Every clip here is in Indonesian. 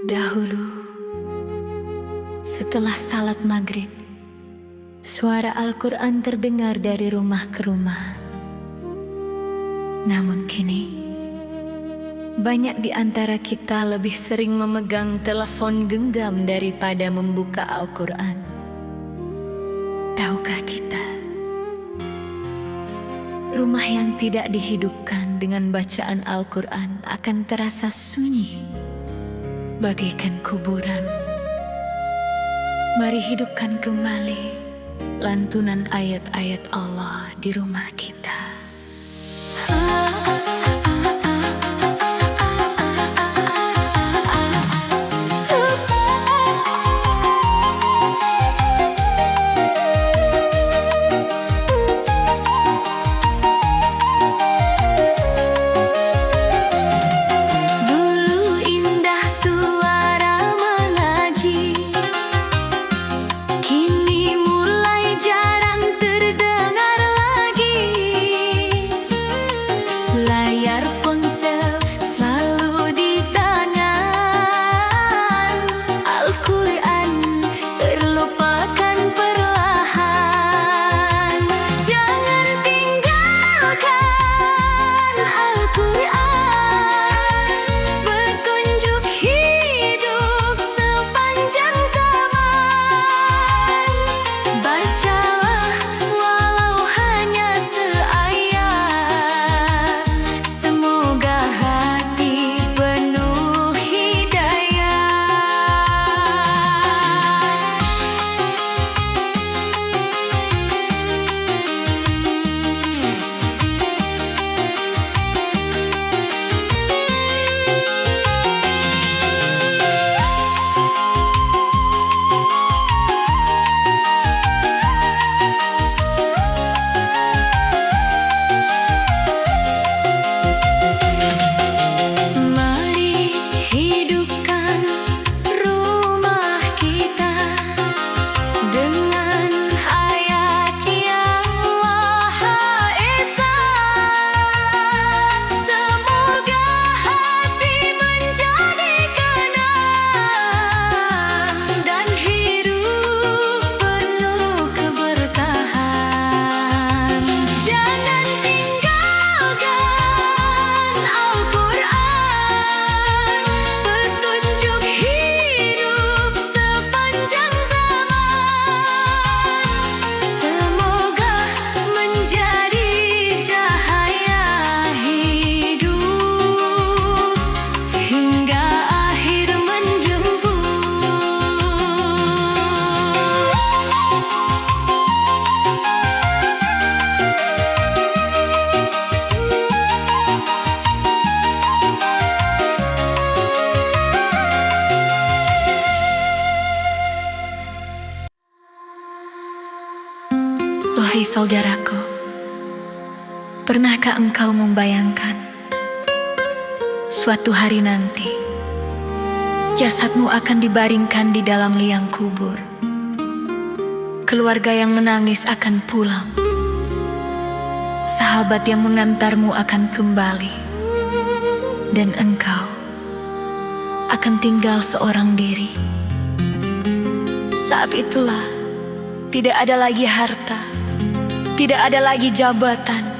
Dahulu, setelah salat maghrib, suara Al-Quran terdengar dari rumah ke rumah. Namun kini, banyak di antara kita lebih sering memegang telepon genggam daripada membuka Al-Quran. Tahukah kita, rumah yang tidak dihidupkan dengan bacaan Al-Quran akan terasa sunyi, bagaikan kuburan. Mari hidupkan kembali lantunan ayat-ayat Allah di rumah kita. Wahai saudaraku, pernahkah engkau membayangkan suatu hari nanti jasadmu akan dibaringkan di dalam liang kubur? Keluarga yang menangis akan pulang, sahabat yang mengantarmu akan kembali, dan engkau akan tinggal seorang diri. Saat itulah tidak ada lagi harta, tidak ada lagi jabatan,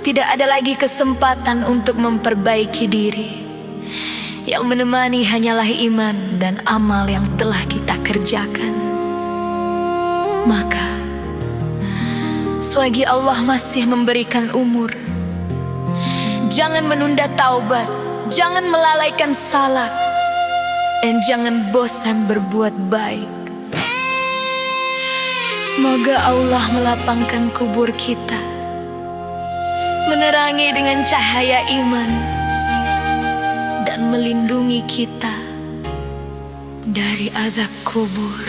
tidak ada lagi kesempatan untuk memperbaiki diri. Yang menemani hanyalah iman dan amal yang telah kita kerjakan. Maka, selagi Allah masih memberikan umur, jangan menunda taubat, jangan melalaikan salat, dan jangan bosan berbuat baik. Semoga Allah melapangkan kubur kita, menerangi dengan cahaya iman, dan melindungi kita dari azab kubur.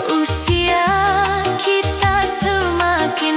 Usia kita semakin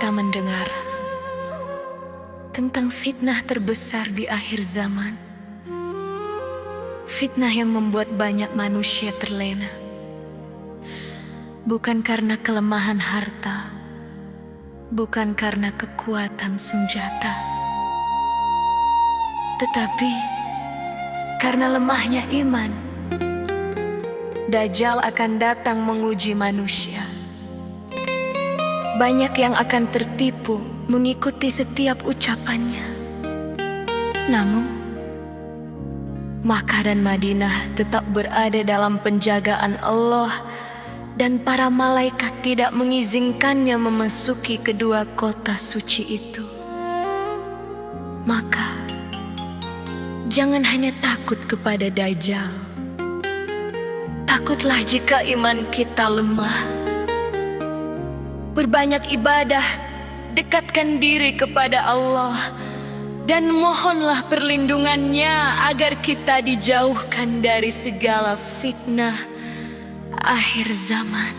kita mendengar tentang fitnah terbesar di akhir zaman. Fitnah yang membuat banyak manusia terlena. Bukan karena kelemahan harta, bukan karena kekuatan senjata, tetapi karena lemahnya iman. Dajjal akan datang menguji manusia. Banyak yang akan tertipu mengikuti setiap ucapannya. Namun, Makkah dan Madinah tetap berada dalam penjagaan Allah, dan para malaikat tidak mengizinkannya memasuki kedua kota suci itu. Maka, jangan hanya takut kepada Dajjal. Takutlah jika iman kita lemah. Berbanyak ibadah, dekatkan diri kepada Allah, dan mohonlah perlindungannya agar kita dijauhkan dari segala fitnah akhir zaman.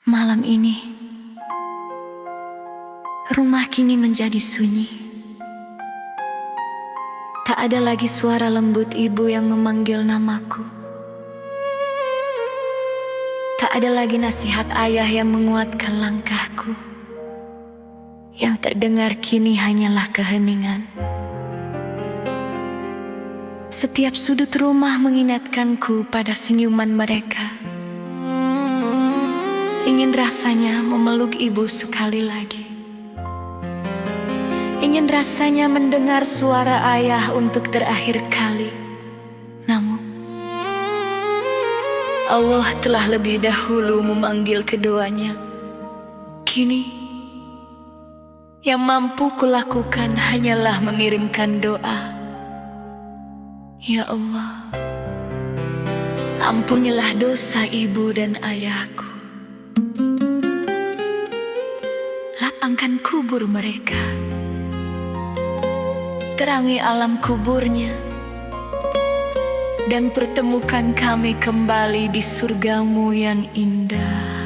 Malam ini, rumah kini menjadi sunyi. Tak ada lagi suara lembut ibu yang memanggil namaku. Tak ada lagi nasihat ayah yang menguatkan langkahku. Yang terdengar kini hanyalah keheningan. Setiap sudut rumah mengingatkanku pada senyuman mereka. Ingin rasanya memeluk ibu sekali lagi. Ingin rasanya mendengar suara ayah untuk terakhir kali. Namun Allah telah lebih dahulu memanggil keduanya. Kini yang mampu kulakukan hanyalah mengirimkan doa. Ya Allah, ampunilah dosa ibu dan ayahku. Lapangkan kubur mereka, terangi alam kuburnya, dan pertemukan kami kembali di surgamu yang indah.